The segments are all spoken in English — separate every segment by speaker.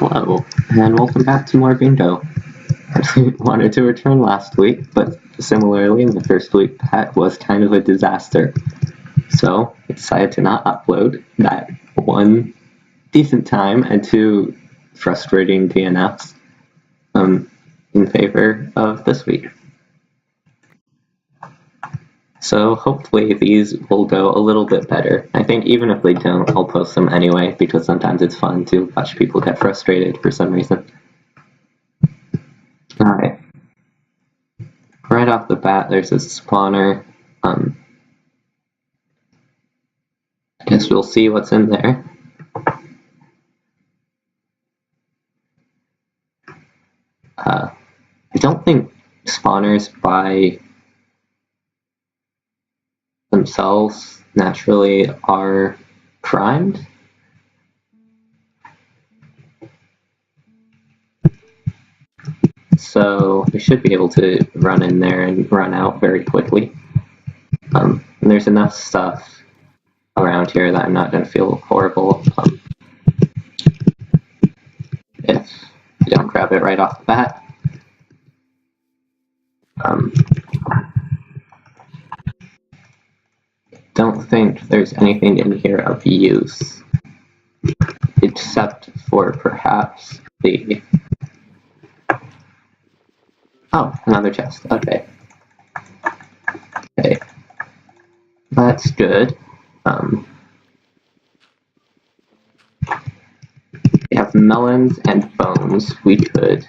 Speaker 1: Hello, and welcome back to more bingo. I wanted to return last week, but similarly, in the first week, that was kind of a disaster. So, I decided to not upload that one decent time and two frustrating DNFs in favor of this week. So hopefully these will go a little bit better. I think even if they don't, I'll post them anyway, because sometimes it's fun to watch people get frustrated for some reason. Alright. Right off the bat, there's a spawner. I guess we'll see what's in there. I don't think spawners by themselves naturally are primed. So we should be able to run in there and run out very quickly. And there's enough stuff around here that I'm not going to feel horrible if I don't grab it right off the bat. Don't think there's anything in here of use, except for perhaps the... Oh, another chest. Okay. Okay. That's good. We have melons and bones. We could...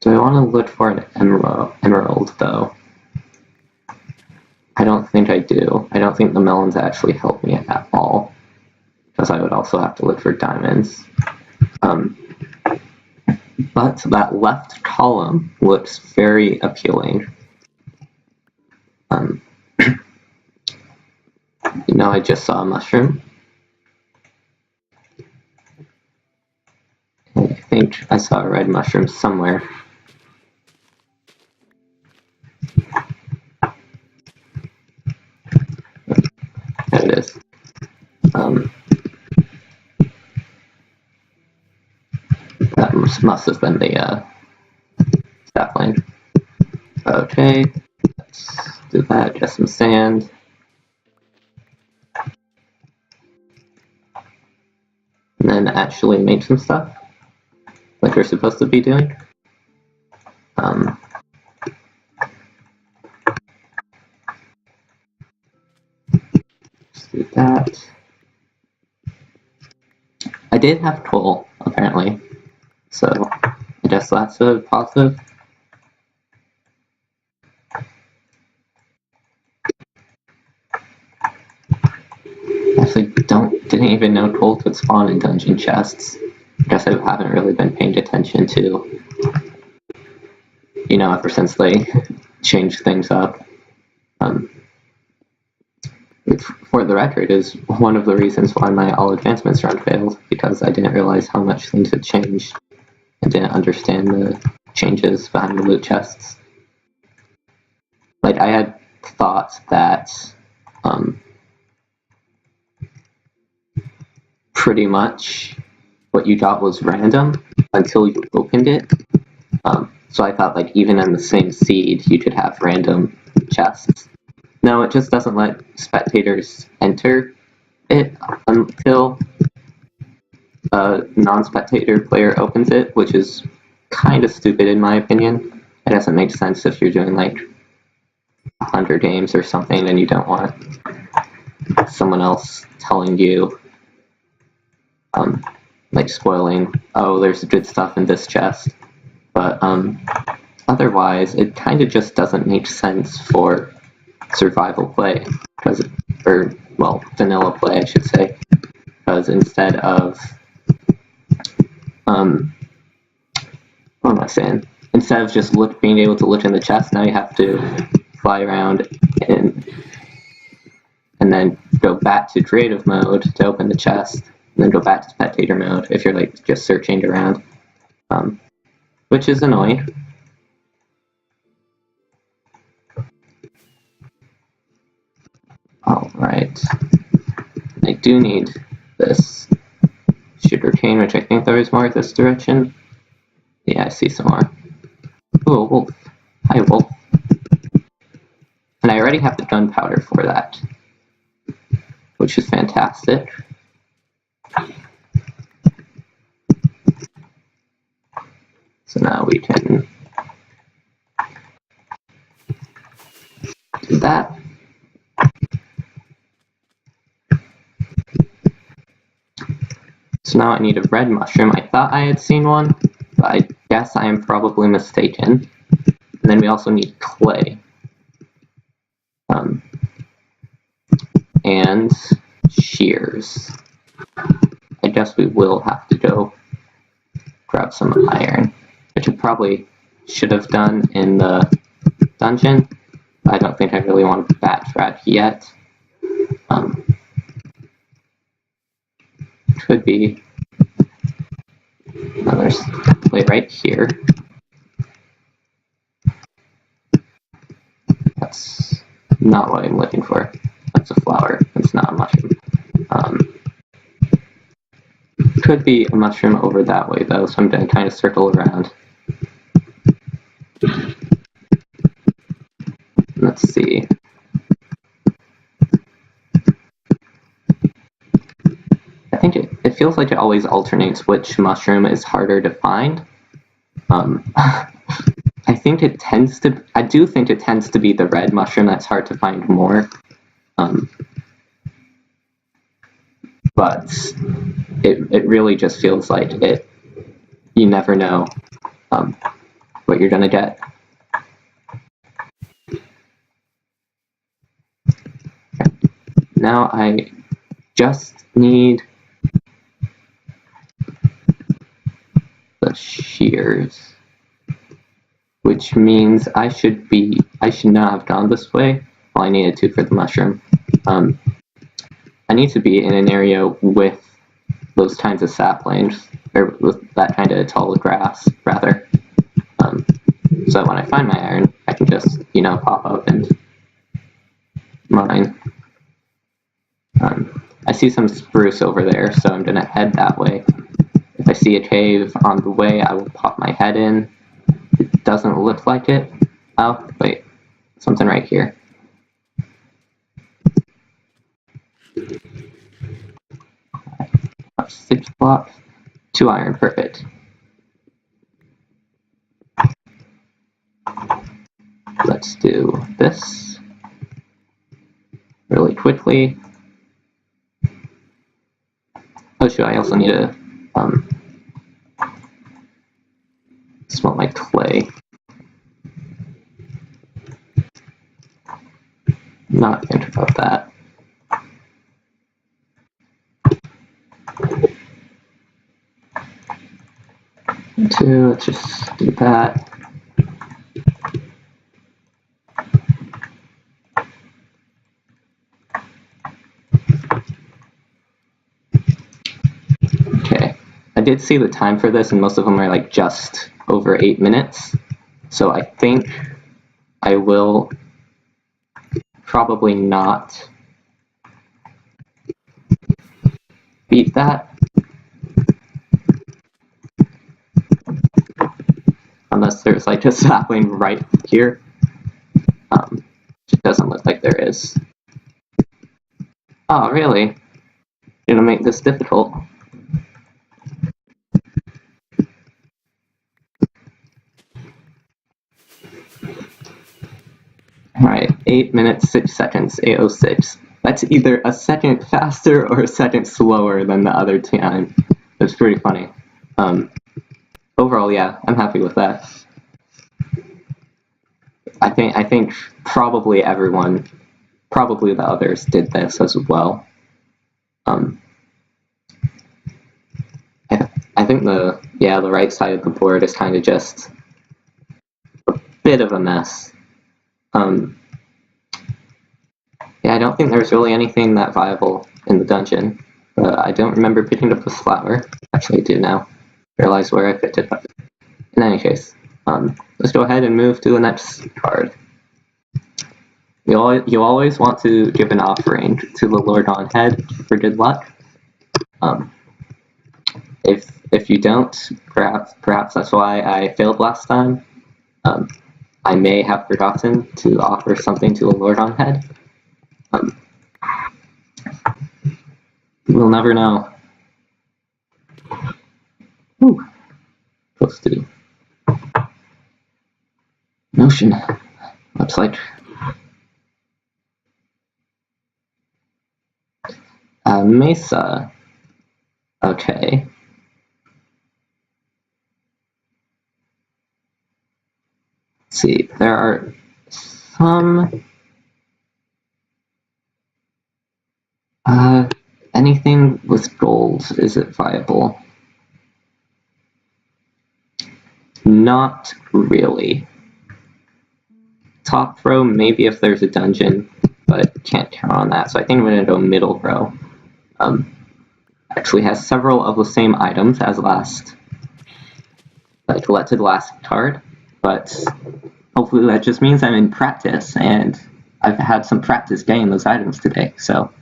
Speaker 1: do I want to look for an emerald, though? I don't think I do. I don't think the melons actually help me at all, because I would also have to look for diamonds. But that left column looks very appealing. You know, I just saw a mushroom. I think I saw a red mushroom somewhere. There it is. That must have been the sapling. Okay, let's do that. Get some sand. And then actually make some stuff like we're supposed to be doing. Let's do that. I did have coal, apparently, so I guess that's a positive. Actually, didn't even know coal could spawn in dungeon chests. I guess I haven't really been paying attention to, you know, ever since they changed things up. For the record, is one of the reasons why my all advancements run failed, because I didn't realize how much things had changed and didn't understand the changes behind the loot chests. Like, I had thought that pretty much what you got was random until you opened it. So I thought, like, even in the same seed, you could have random chests. No, it just doesn't let spectators enter it until a non-spectator player opens it, which is kind of stupid in my opinion. It doesn't make sense if you're doing like 100 games or something and you don't want someone else telling you, like spoiling, oh, there's good stuff in this chest. But otherwise, it kind of just doesn't make sense for survival play, or well, vanilla play, I should say, because instead of what am I saying? Instead of just being able to look in the chest, now you have to fly around and then go back to creative mode to open the chest, and then go back to spectator mode if you're like just searching around, which is annoying. Alright. do need this sugarcane, which I think there is more this direction. Yeah, I see some more. Ooh, a wolf. Hi, wolf. And I already have the gunpowder for that, which is fantastic. So now we can do that. So now I need a red mushroom. I thought I had seen one, but I guess I am probably mistaken. And then we also need clay. And shears. I guess we will have to go grab some iron, which I probably should have done in the dungeon. I don't think I really want to backtrack yet. Could be. Oh, there's clay right here. That's not what I'm looking for. That's a flower. It's not a mushroom. Could be a mushroom over that way though, so I'm going to kind of circle around. Let's see. I think it feels like it always alternates which mushroom is harder to find. I think it tends to. I do think it tends to be the red mushroom that's hard to find more. But it really just feels like it. You never know what you're gonna get. Okay. Now I just need the shears, which means I should not have gone this way. Well, I needed to for the mushroom. I need to be in an area with those kinds of saplings, or with that kind of tall grass, rather. So when I find my iron, I can just, pop up and mine. I see some spruce over there, so I'm gonna head that way. If I see a cave on the way, I will pop my head in. It doesn't look like it. Oh, wait, something right here. 6 blocks, 2 iron, perfect. Let's do this really quickly. Oh shoot, I also need to smelt my clay. Not thinking about that. Let's just do that. Okay, I did see the time for this, and most of them are like just over 8 minutes. So I think I will probably not beat that. Unless there's like a sapling right here. It doesn't look like there is. Oh, really? You're gonna make this difficult. Alright, 8 minutes, 6 seconds, 8:06. That's either a second faster or a second slower than the other time. It's pretty funny. Overall, yeah, I'm happy with that. I think probably everyone, probably the others did this as well. I think the right side of the board is kind of just a bit of a mess. Yeah, I don't think there's really anything that viable in the dungeon, but I don't remember picking up the flower. Actually, I do now. Realize where I picked it up. In any case, let's go ahead and move to the next card. You always want to give an offering to the Lord on Head for good luck. If you don't, perhaps that's why I failed last time. I may have forgotten to offer something to the Lord on Head. We'll never know. Ooh, close to Notion website. Mesa. Okay. Let's see, there are some. Anything with gold, is it viable? Not really. Top row, maybe if there's a dungeon, but can't count on that. So I think I'm going to go middle row. Actually has several of the same items as last, like collected last card, but hopefully that just means I'm in practice, and I've had some practice getting those items today. So,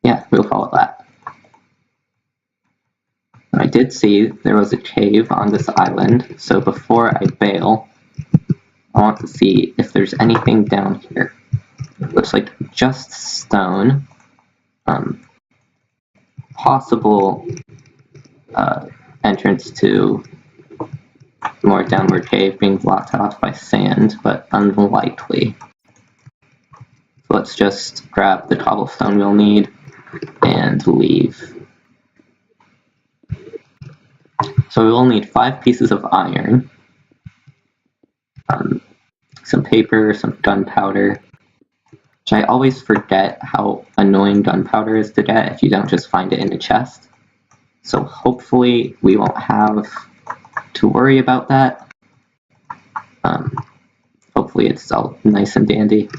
Speaker 1: yeah, we'll follow that. I did see there was a cave on this island, so before I bail, I want to see if there's anything down here. It looks like just stone. Possible entrance to more downward cave being blocked out by sand, but unlikely. So let's just grab the cobblestone we'll need and leave. So we will need 5 pieces of iron, some paper, some gunpowder, which I always forget how annoying gunpowder is to get if you don't just find it in a chest. So hopefully we won't have to worry about that. Hopefully it's all nice and dandy.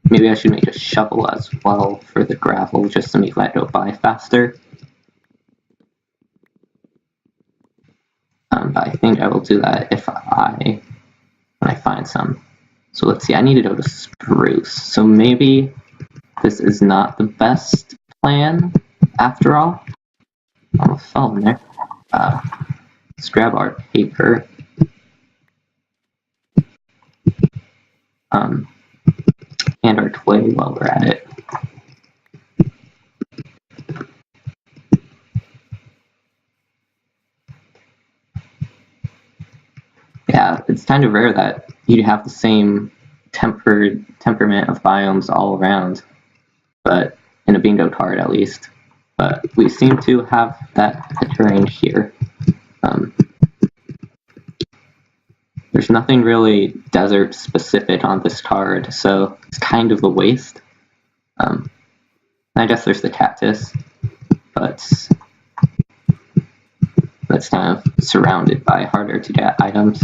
Speaker 1: Maybe I should make a shovel as well for the gravel, just to make that go by faster. But I think I will do that when I find some. So let's see, I need to go to spruce. So maybe this is not the best plan after all. Almost fell in there. Let's grab our paper. And our clay while we're at it. Yeah, it's kind of rare that you have the same temperament of biomes all around, but in a bingo card at least. But we seem to have that terrain here. There's nothing really desert specific on this card, so it's kind of a waste. I guess there's the cactus, but that's kind of surrounded by harder to get items.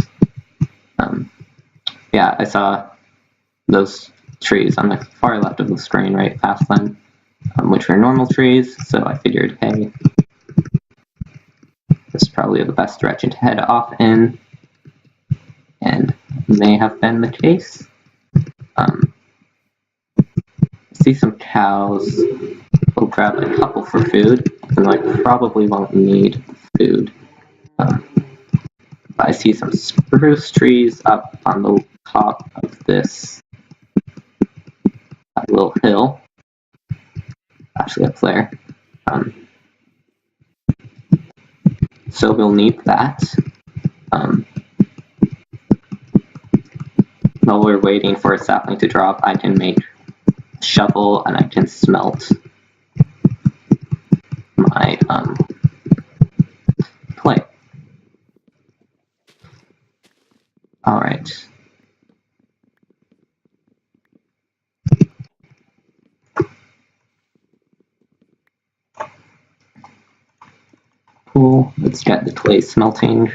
Speaker 1: Yeah, I saw those trees on the far left of the screen right past them, which were normal trees, so I figured, hey, this is probably the best direction to head off in, and may have been the case. See some cows. We'll grab a couple for food, and I probably won't need food. But I see some spruce trees up on the top of this little hill. Actually up there. So we'll need that. While we're waiting for a sapling to drop, I can make a shovel and I can smelt my clay. Alright. Cool. Let's get the clay smelting.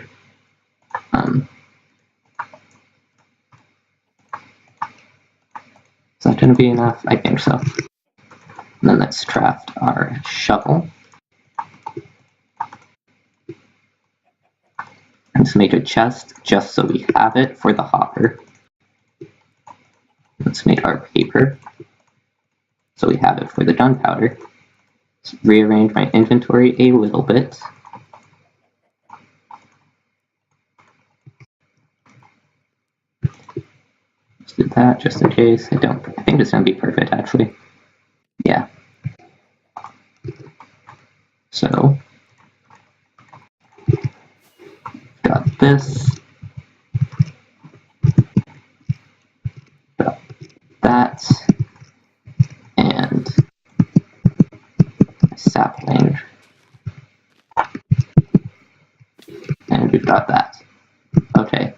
Speaker 1: Is that going to be enough? I think so. And then let's craft our shovel. And Let's make a chest just so we have it for the hopper. Let's make our paper so we have it for the gunpowder. Let's rearrange my inventory a little bit. Let's do that just in case. I think it's gonna be perfect actually. Yeah. So got this. Got that. And sapling. And we've got that. Okay.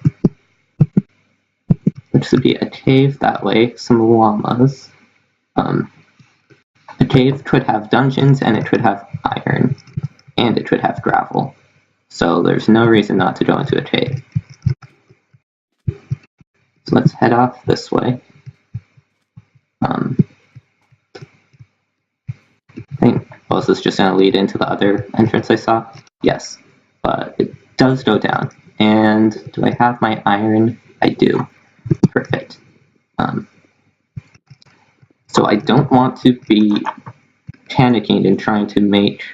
Speaker 1: There should be a cave that way, some llamas. A cave could have dungeons, and it could have iron, and it could have gravel. So there's no reason not to go into a cave. So let's head off this way. Is this just going to lead into the other entrance I saw? Yes, but it does go down. And do I have my iron? I do. Perfect. So I don't want to be panicking and trying to make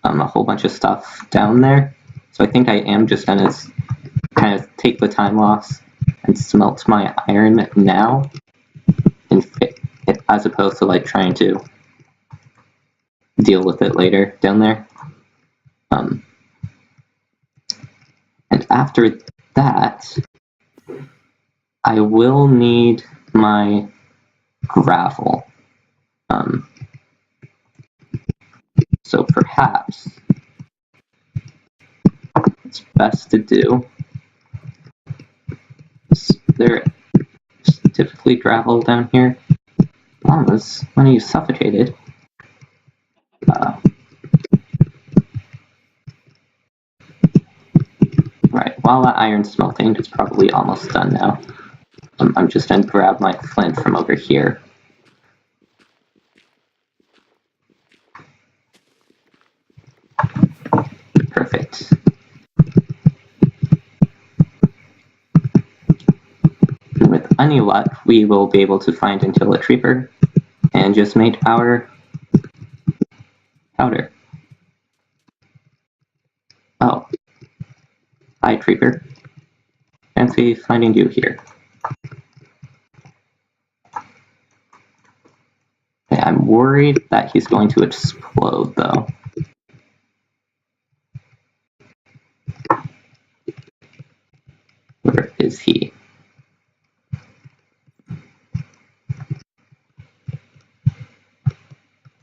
Speaker 1: a whole bunch of stuff down there. So I think I am just going to kind of take the time loss and smelt my iron now, and as opposed to like trying to deal with it later down there. And after that, I will need my gravel. So perhaps it's best to do. Is there typically gravel down here? Llamas, when are you suffocated? Right, while that iron's smelting, it's probably almost done now. I'm just going to grab my flint from over here. Perfect. And with any luck, we will be able to find and kill a creeper and just make our powder. Oh. Hi, creeper. Fancy finding you here. Okay, I'm worried that he's going to explode, though. Where is he?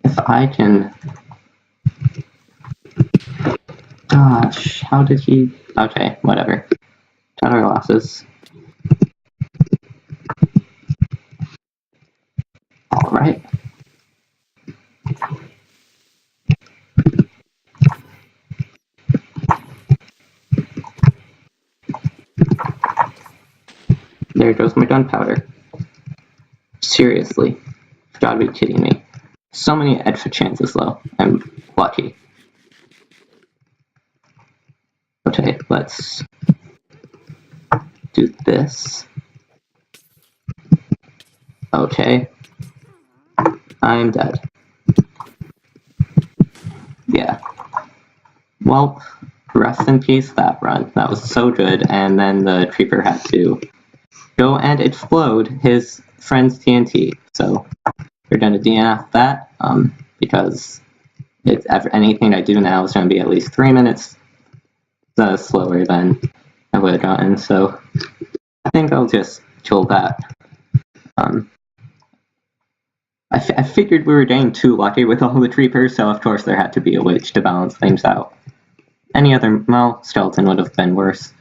Speaker 1: If I can... Gosh, how did he... Okay, whatever. Cut our losses. Alright. There goes my gunpowder. Seriously. You've gotta be kidding me. So many extra chances, though. I'm lucky. Okay, let's do this. Okay. I'm dead. Yeah. Well, rest in peace that run. That was so good, and then the creeper had to go and explode his friend's TNT. So we're gonna DNF that, because anything I do now is gonna be at least 3 minutes slower than I would have gotten. So I think I'll just kill that. I figured we were getting too lucky with all the creepers, so of course there had to be a witch to balance things out. Any other, well, skeleton would have been worse.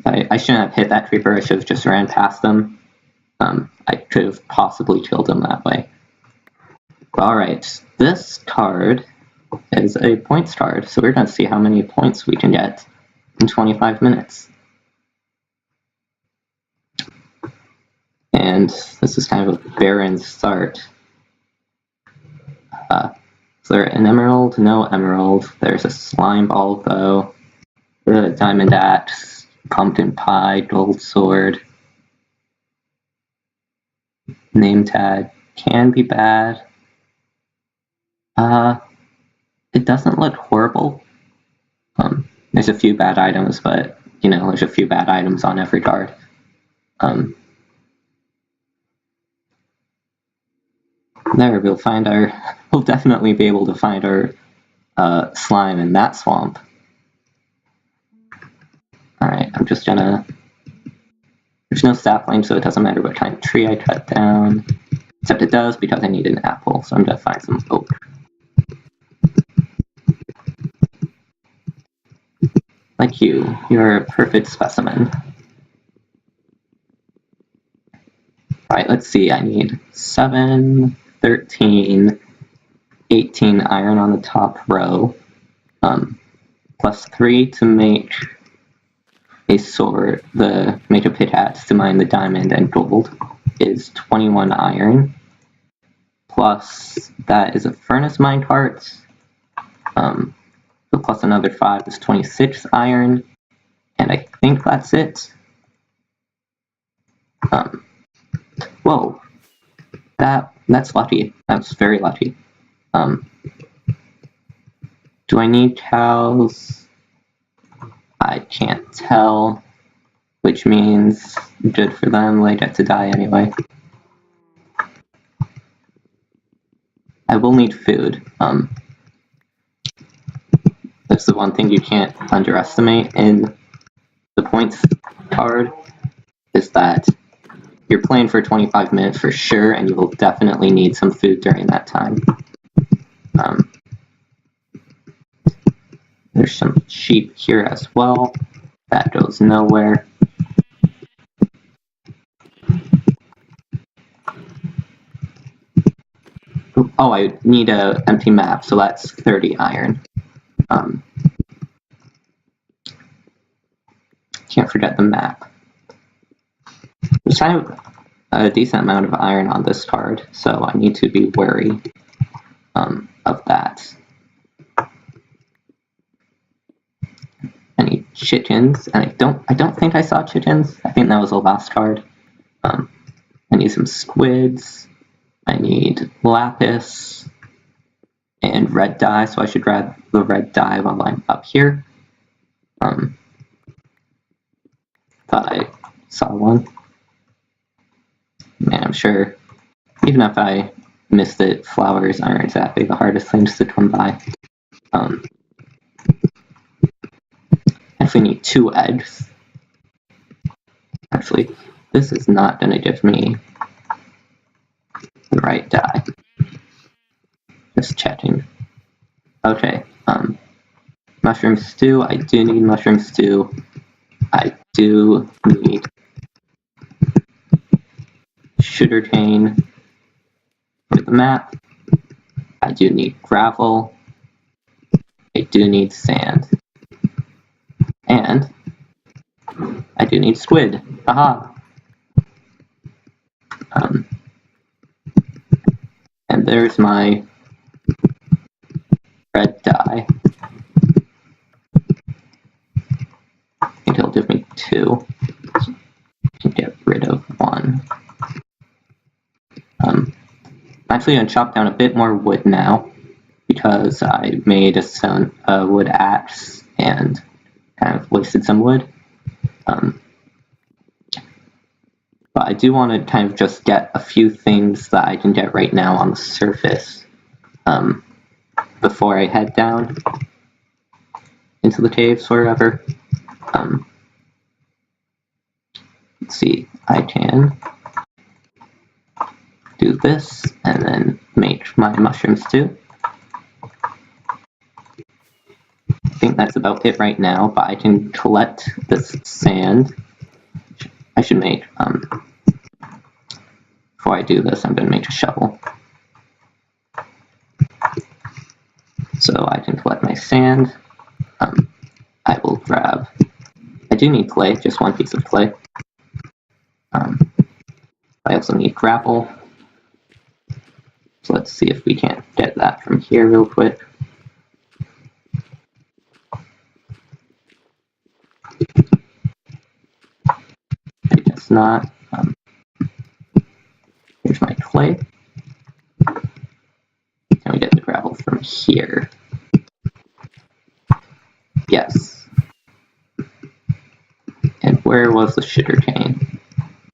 Speaker 1: I shouldn't have hit that creeper, I should have just ran past them. I could have possibly killed him that way. Alright, this card is a points card, so we're going to see how many points we can get in 25 minutes. And this is kind of a barren start. Is there an emerald? No emerald. There's a slime ball though. The diamond axe, pumpkin pie, gold sword. Name tag can be bad. It doesn't look horrible. There's a few bad items, but you know, there's a few bad items on every card. There, we'll definitely be able to find our slime in that swamp. Alright, I'm just gonna... There's no sapling, so it doesn't matter what kind of tree I cut down. Except it does, because I need an apple, so I'm gonna find some oak. Like you, you're a perfect specimen. Alright, let's see, I need 7, 13, 18 iron on the top row, plus 3 to make a sword, make a pickaxe to mine the diamond and gold is 21 iron, plus that is a furnace minecart, so plus another 5 is 26 iron, and I think that's it. Whoa, that's lucky. That's very lucky. Do I need cows? I can't tell, which means good for them, they get to die anyway. I will need food. That's the one thing you can't underestimate in the points card, is that you're playing for 25 minutes for sure, and you will definitely need some food during that time. There's some sheep here as well. That goes nowhere. Oh, I need an empty map, so that's 30 iron. Can't forget the map. There's kind of a decent amount of iron on this card, so I need to be wary of that. I need chickens, and I don't think I saw chickens. I think that was the last card. I need some squids. I need lapis and red dye, so I should grab the red dye while I'm up here. Thought I saw one. Man, I'm sure even if I missed it, flowers aren't exactly the hardest things to come by. I actually need 2 eggs. Actually, this is not going to give me the right dye. Just checking. Okay, mushroom stew. I do need mushroom stew. I do need sugarcane for the map. I do need gravel. I do need sand. And I do need squid. Aha! And there's my red dye. I think it'll give me 2. So I can get rid of 1. I'm actually going to chop down a bit more wood now, because I made a wood axe and kind of wasted some wood. But I do want to kind of just get a few things that I can get right now on the surface before I head down into the caves or wherever. Let's see, I can do this and then make my mushroom stew. I think that's about it right now, but I can collect this sand. I should make, before I do this, I'm going to make a shovel. So I can collect my sand. I will grab, I do need clay, just 1 piece of clay. I also need gravel. So let's see if we can't get that from here real quick. I guess not. Here's my clay. Can we get the gravel from here? Yes. And where was the sugarcane?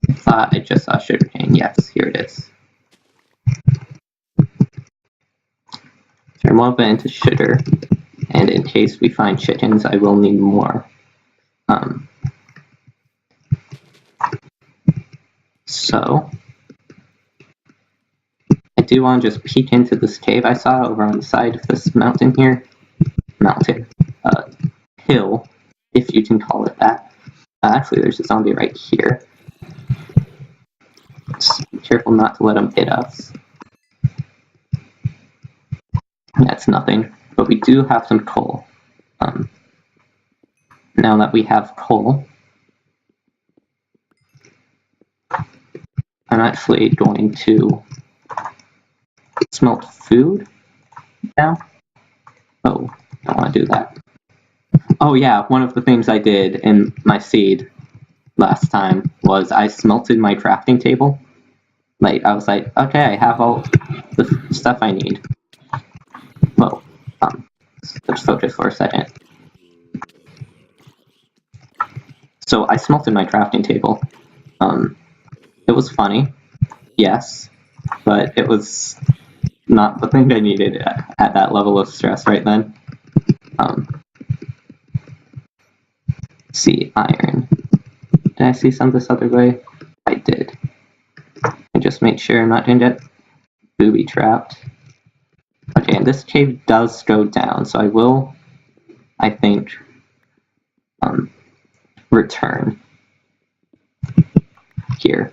Speaker 1: I thought I just saw sugarcane. Yes, here it is. Turn one bit into sugar, and in case we find chickens, I will need more. So I do want to just peek into this cave I saw over on the side of this mountain here. Hill, if you can call it that. Actually, there's a zombie right here. Just be careful not to let him hit us. That's nothing, but we do have some coal. Now that we have coal, I'm actually going to smelt food now. Oh, I don't want to do that. Oh yeah, one of the things I did in my seed last time was I smelted my crafting table. Like, I was like, okay, I have all the stuff I need. Whoa, let's focus for a second. So I smelted my crafting table. It was funny, yes, but it was not the thing I needed at that level of stress right then. See, iron. Did I see some this other way? I did. I just make sure I'm not gonna get booby trapped. Okay, and this cave does go down, so I will, I think, return here.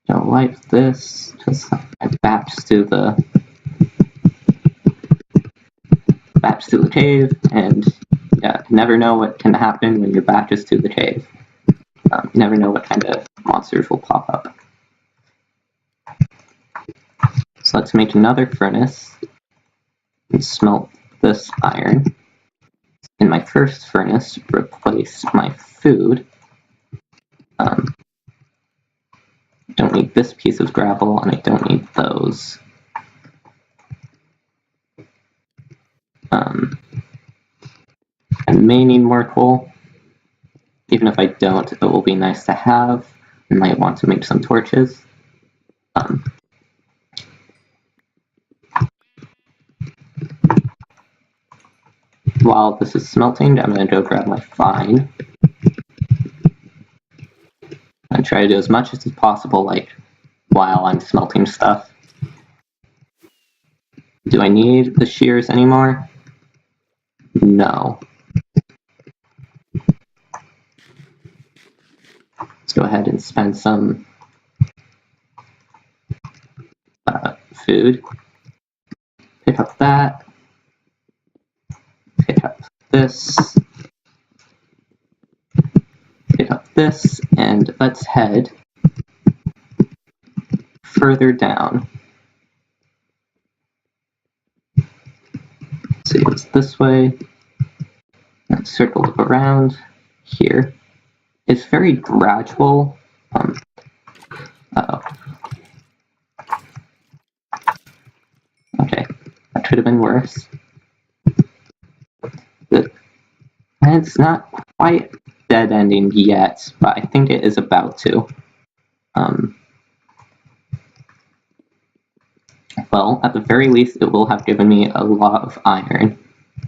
Speaker 1: Don't like this, because I batched to the cave, and yeah, you never know what can happen when your back is to the cave. You never know what kind of monsters will pop up. So let's make another furnace and smelt this iron. In my first furnace, replace my food. Don't need this piece of gravel, and I don't need those. I may need more coal. Even if I don't, it will be nice to have. I might want to make some torches. While this is smelting, I'm going to go grab my vine. And try to do as much as possible, like, while I'm smelting stuff. Do I need the shears anymore? No. Let's go ahead and spend some food. Pick up that. Pick up this. Pick up this, and let's head further down. So it's this way, and circle around here. It's very gradual. Uh-oh. Okay, that could have been worse. And it's not quite dead ending yet, but I think it is about to. Well, at the very least, it will have given me a lot of iron.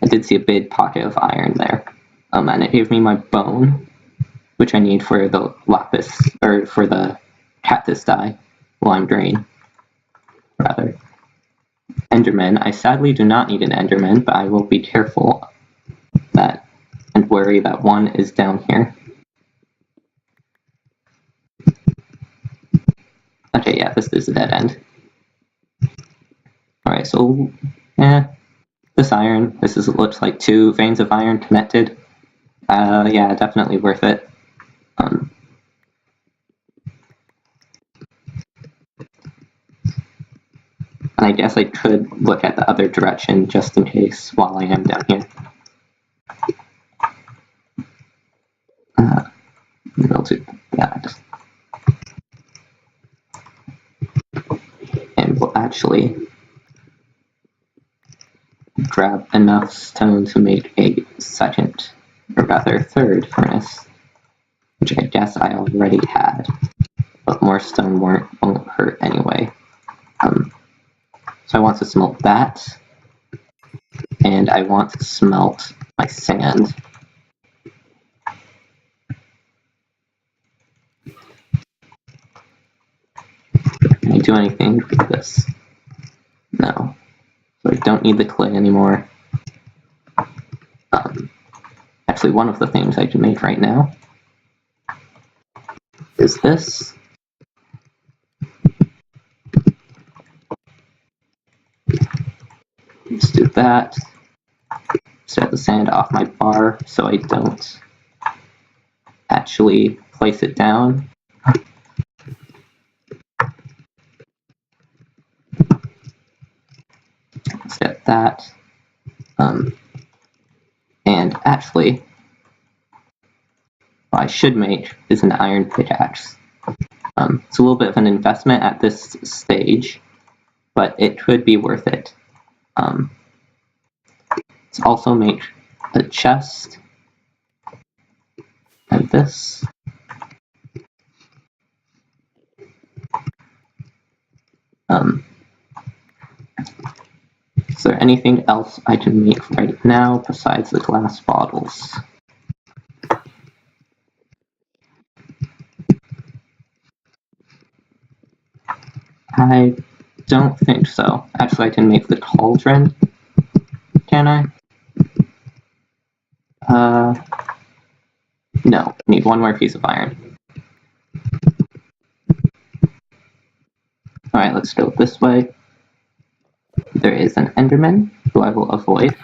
Speaker 1: I did see a big pocket of iron there. And it gave me my bone, which I need for the lapis, or for the cactus dye, lime green, rather. Enderman. I sadly do not need an Enderman, but I will be careful that and worry that one is down here. Okay, yeah, this is a dead end. Alright, so, this iron, looks like 2 veins of iron connected. Yeah, definitely worth it. guess I could look at the other direction just in case while I am down here. I'll do that. And we'll actually grab enough stone to make a second, or rather third furnace, which I guess I already had, but more stone won't hurt anyway. So I want to smelt that, and I want to smelt my sand. Can I do anything with this? No. So I don't need the clay anymore. Actually, one of the things I can make right now is this. Let's do that. Set the sand off my bar so I don't actually place it down. Set that. And actually, what I should make is an iron pickaxe. It's a little bit of an investment at this stage, but it could be worth it. Let's also make a chest and this. Is there anything else I can make right now besides the glass bottles? I don't think so. Actually, I can make the cauldron. Can I? No. I need one more piece of iron. Alright, let's go this way. There is an Enderman, who I will avoid.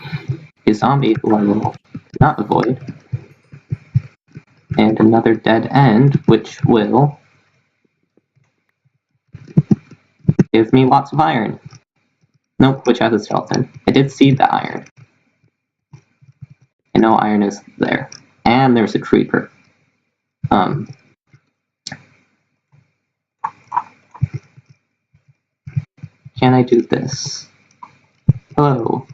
Speaker 1: A zombie, who I will not avoid. And another dead end, which will give me lots of iron. Nope, which has a skeleton. I did see the iron. I know iron is there. And there's a creeper. Can I do this? Hello.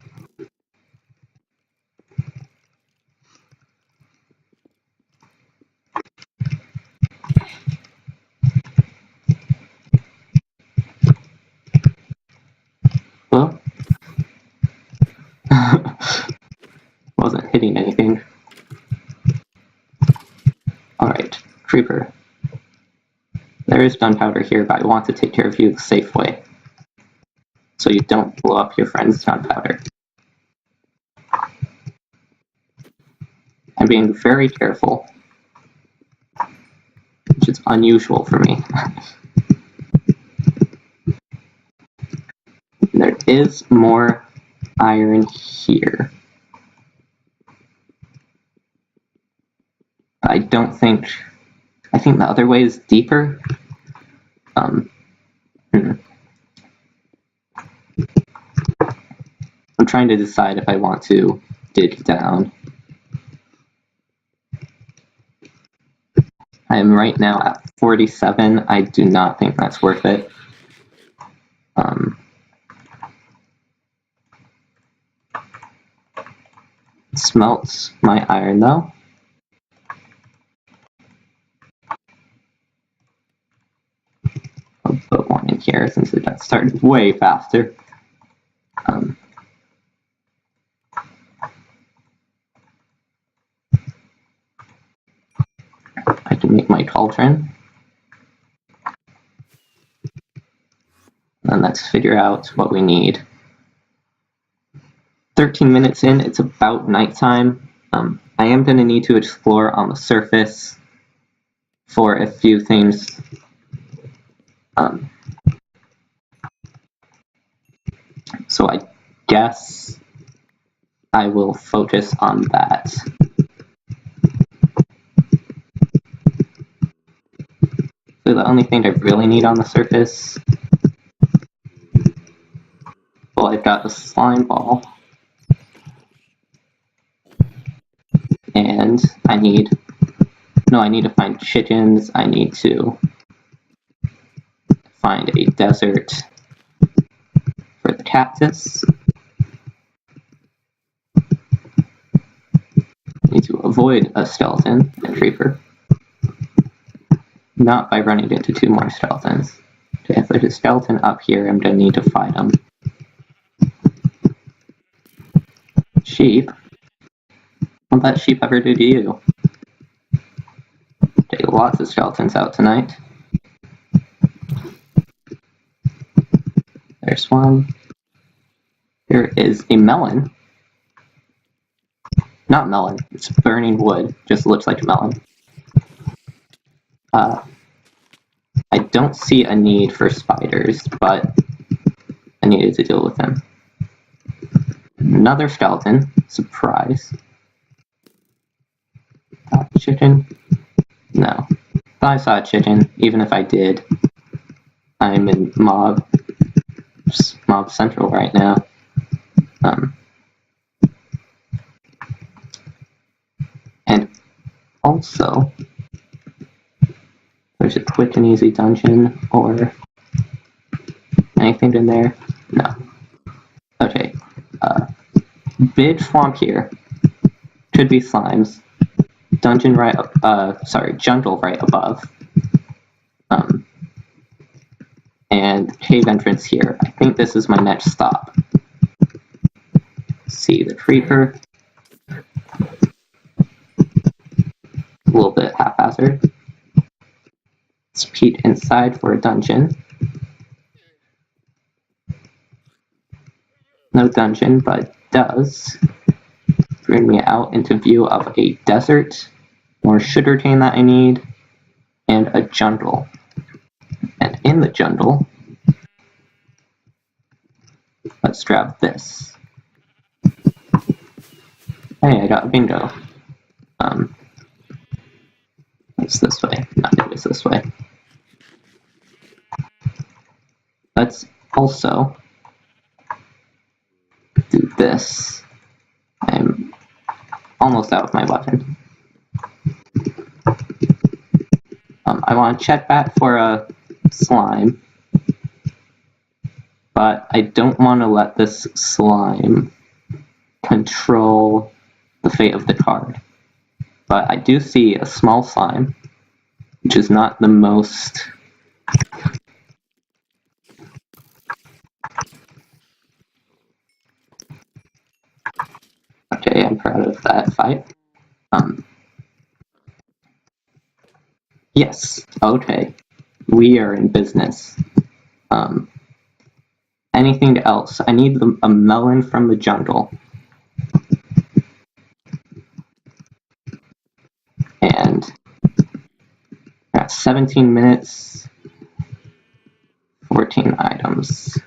Speaker 1: Hello? Wasn't hitting anything. Alright, creeper. There is gunpowder here, but I want to take care of you the safe way. So you don't blow up your friend's gunpowder. I'm being very careful, which is unusual for me. There is more iron here. I think the other way is deeper. I'm trying to decide if I want to dig down. I am right now at 47. I do not think that's worth it. Smelts my iron though. I'll put one in here since it got started way faster. I can make my cauldron. And let's figure out what we need. 13 minutes in, it's about nighttime. I am going to need to explore on the surface for a few things. So I guess I will focus on that. So the only thing I really need on the surface I've got the slime ball. And I need to find chickens. I need to find a desert for the cactus. I need to avoid a skeleton and creeper. Not by running into 2 more skeletons. Okay, if there's a skeleton up here, I'm gonna need to fight them. Sheep? What that sheep ever do to you? Okay, lots of skeletons out tonight. There's one. There is a melon. Not melon, it's burning wood. Just looks like a melon. I don't see a need for spiders, but I needed to deal with them. Another skeleton. Surprise. Chicken? No. Thought I saw a chicken. Even if I did, I'm in Mob Central right now. And also, there's a quick and easy dungeon or anything in there? No. Okay. Big swamp here. Could be slimes. Dungeon right jungle right above. And cave entrance here. I think this is my next stop. See the creeper. A little bit haphazard. Let's peek inside for a dungeon. No dungeon, but does bring me out into view of a desert, more sugarcane that I need, and a jungle. And in the jungle, let's grab this. Hey, I got a bingo. It's this way. Not it was this way. Let's also do this. I'm almost out of my weapon. I want to check back for a slime, but I don't want to let this slime control the fate of the card. But I do see a small slime, which is not the most okay, I'm proud of that fight. Yes, okay. We are in business. Anything else? I need a melon from the jungle. And got 17 minutes, 14 items.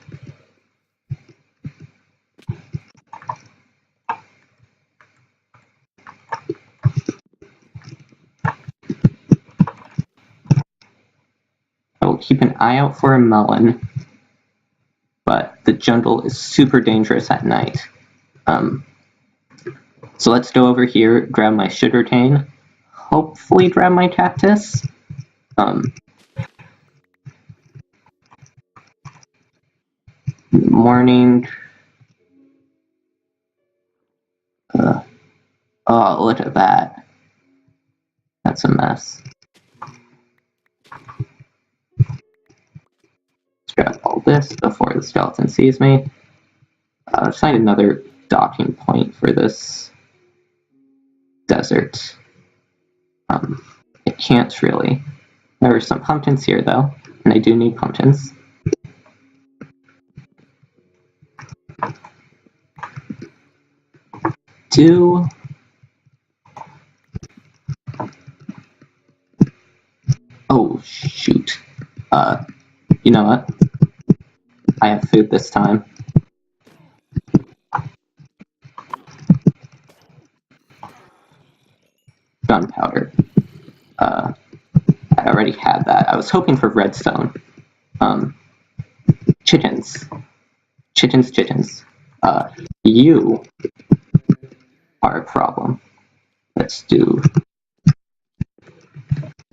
Speaker 1: I will keep an eye out for a melon, but the jungle is super dangerous at night. So let's go over here, grab my sugarcane, hopefully grab my cactus. Morning. Oh, look at that. That's a mess. Let's grab all this before the skeleton sees me. Let's find another docking point for this desert. It can't really. There are some pumpkins here though, and I do need pumpkins. Oh shoot. You know what? I have food this time. Gunpowder. I already had that. I was hoping for redstone. Chickens. chickens. You are a problem. Let's do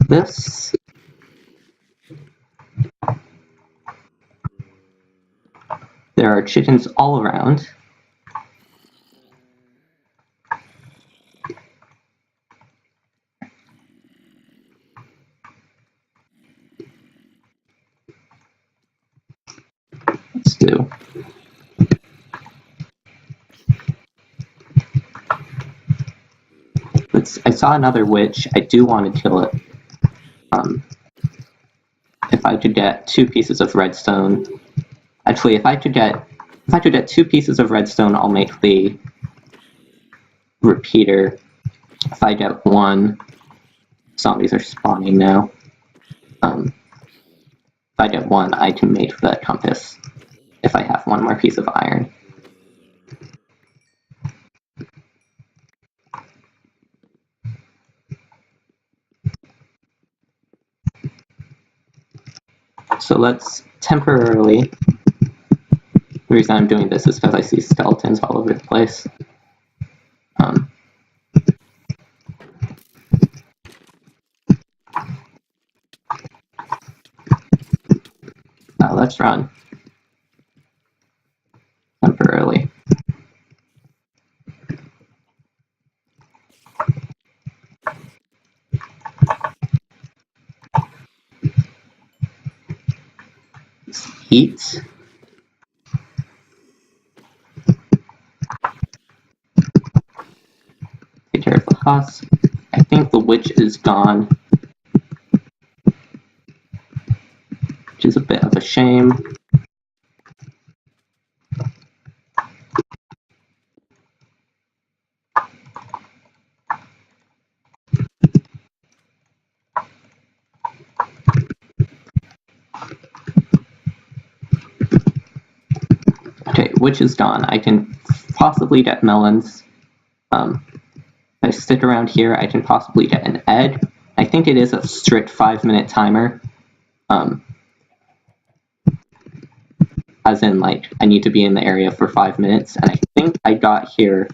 Speaker 1: this. There are chickens all around. Let's do. I saw another witch. I do want to kill it. If I could get 2 pieces of redstone. Actually, if I could get 2 pieces of redstone, I'll make the repeater. If I get 1, zombies are spawning now. If I get 1, I can make the compass. If I have 1 more piece of iron. So let's temporarily. The reason I'm doing this is because I see skeletons all over the place. Now let's run. Temporarily. Heat. Take care of the husk. I think the witch is gone. Which is a bit of a shame. Okay, witch is gone. I can possibly get melons. If I stick around here, I can possibly get an egg. I think it is a strict 5-minute timer. As in, like, I need to be in the area for 5 minutes, and I think I got here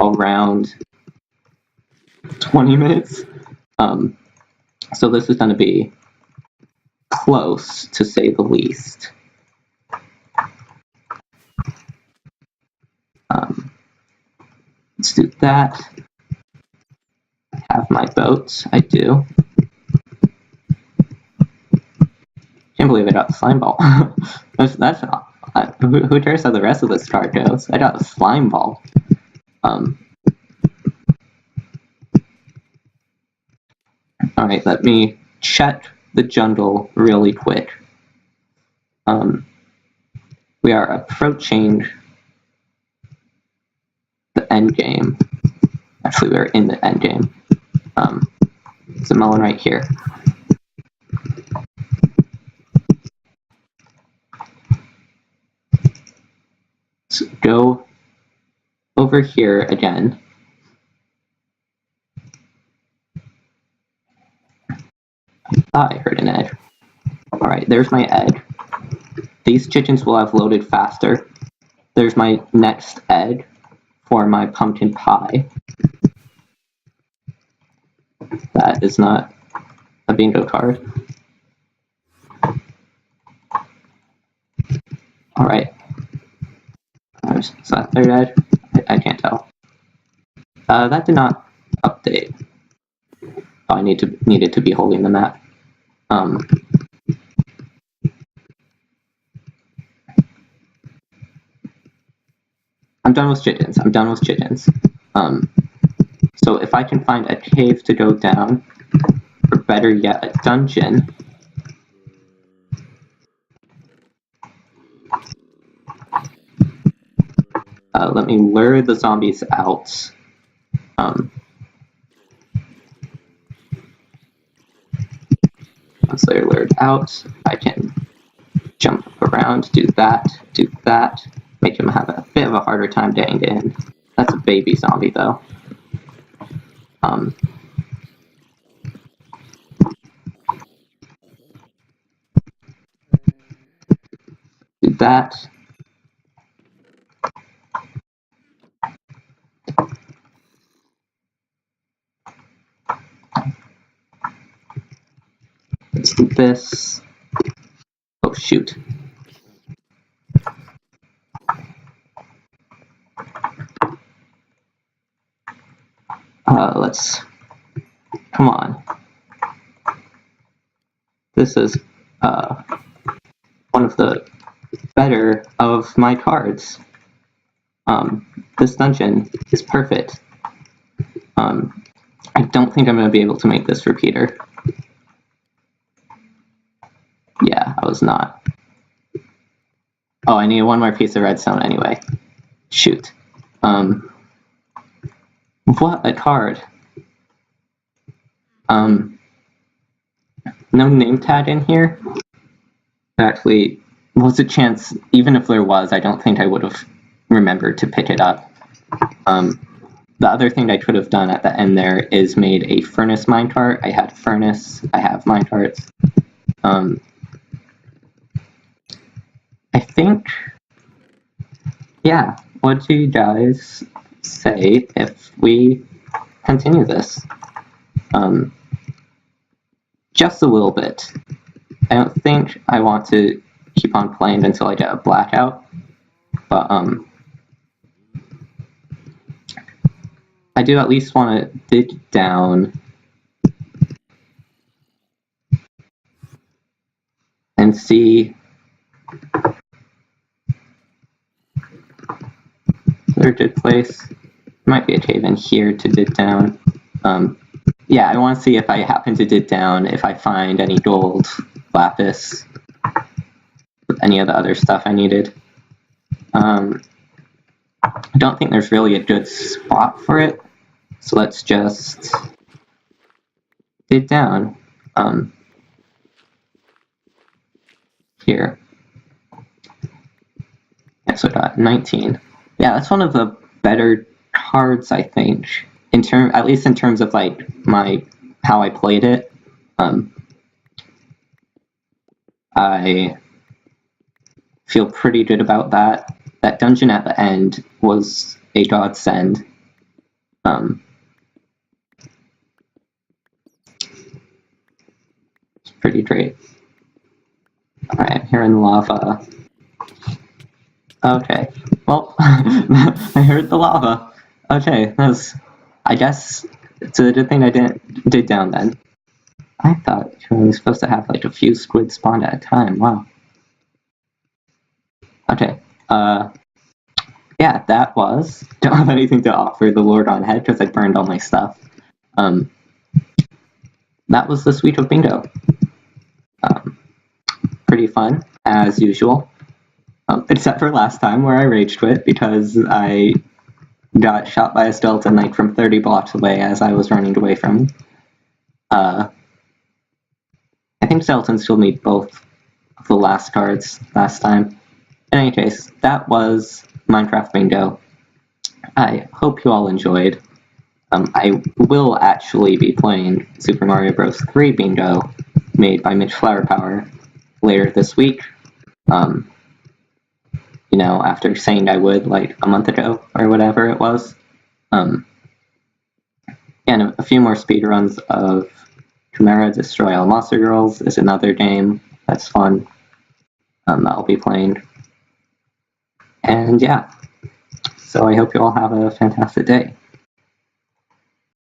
Speaker 1: around 20 minutes. So this is going to be close, to say the least. Let's do that. I have my boat. I do. Can't believe I got the slime ball. that's who cares how the rest of this card goes? I got a slime ball. Alright, let me check the jungle really quick. We are approaching the end game. Actually, we're in the end game. There's a melon right here. So go over here again. I thought I heard an egg. Alright, there's my egg. These chickens will have loaded faster. There's my next egg for my pumpkin pie. That is not a bingo card. Alright. Is that third egg? I can't tell. That did not update. Oh, I needed to be holding the map. I'm done with chickens. So if I can find a cave to go down, or better yet, a dungeon. Let me lure the zombies out. Once they're lured out, I can jump around, do that, make them have a bit of a harder time getting in. That's a baby zombie, though. Do that. this. Oh, shoot. Let's... Come on. This is one of the better of my cards. This dungeon is perfect. I don't think I'm going to be able to make this repeater. Yeah, I was not. Oh, I need one more piece of redstone anyway. Shoot. What a card. No name tag in here? Actually, what's a chance? Even if there was, I don't think I would have remembered to pick it up. The other thing I could have done at the end there is made a furnace minecart. I had furnace, I have minecarts. I think, yeah, what do you guys say if we continue this? Just a little bit. I don't think I want to keep on playing until I get a blackout, but I do at least want to dig down and see. Is there a good place? There might be a cave in here to dig down. Yeah, I want to see if I happen to dig down, if I find any gold, lapis, any of the other stuff I needed. I don't think there's really a good spot for it, so let's just dig down. Here. Yeah, so I got 19. Yeah, that's one of the better cards, I think, at least in terms of like how I played it. I feel pretty good about that. That dungeon at the end was a godsend. It's pretty great. Alright, here in lava. Okay, well, I heard the lava. Okay, I guess it's a good thing I didn't dig down then. I thought you were only supposed to have like a few squid spawned at a time, wow. Okay, yeah, that was. Don't have anything to offer the Lord on Head because I burned all my stuff. That was the Suite of Bingo. Pretty fun, as usual. Except for last time where I rage quit because I got shot by a skeleton knight from 30 blocks away as I was running away from him. I think skeletons still need both of the last cards last time. In any case, that was Minecraft Bingo. I hope you all enjoyed. I will actually be playing Super Mario Bros. 3 Bingo, made by Mitch Flowerpower, later this week. You know, after saying I would like a month ago or whatever it was. And a few more speedruns of Chimera Destroy All Monster Girls is another game that's fun that I'll be playing. And yeah, so I hope you all have a fantastic day.